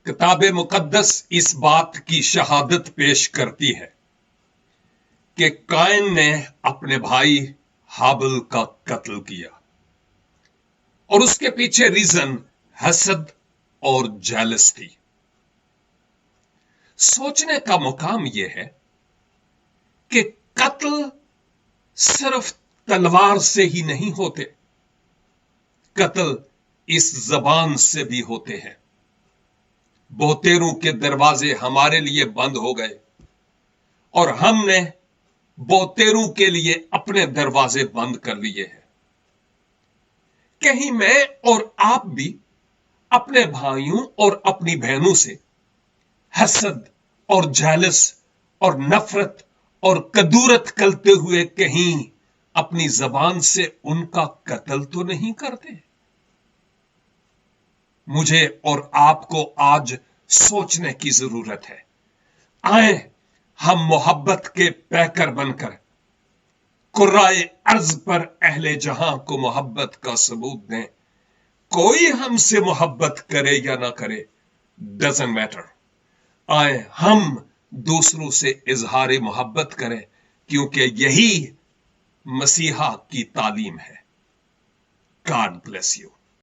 किताब मुकद्दस इस बात की शहादत पेश करती है कि काइन ने अपने भाई हाबिल का कत्ल किया और उसके पीछे रीजन हसद और जेलस थी। सोचने का मुकाम यह है कि कत्ल सिर्फ तलवार से ही नहीं होते, कत्ल इस जबान से भी होते हैं। बोतेरों के दरवाजे हमारे लिए बंद हो गए और हमने बोतेरों के लिए अपने दरवाजे बंद कर लिए हैं। कहीं मैं और आप भी अपने भाइयों और अपनी बहनों से हसद और जेलस और नफरत और कदूरत करते हुए कहीं अपनी जबान से उनका कत्ल तो नहीं करते? मुझे और आपको आज सोचने की जरूरत है। आए हम मोहब्बत के पैकर बनकर कुर्राए अर्ज पर अहले जहां को मोहब्बत का सबूत दें। कोई हमसे मोहब्बत करे या ना करे, डजंट मैटर। आए हम दूसरों से इजहार मोहब्बत करें, क्योंकि यही मसीहा की तालीम है। God bless you.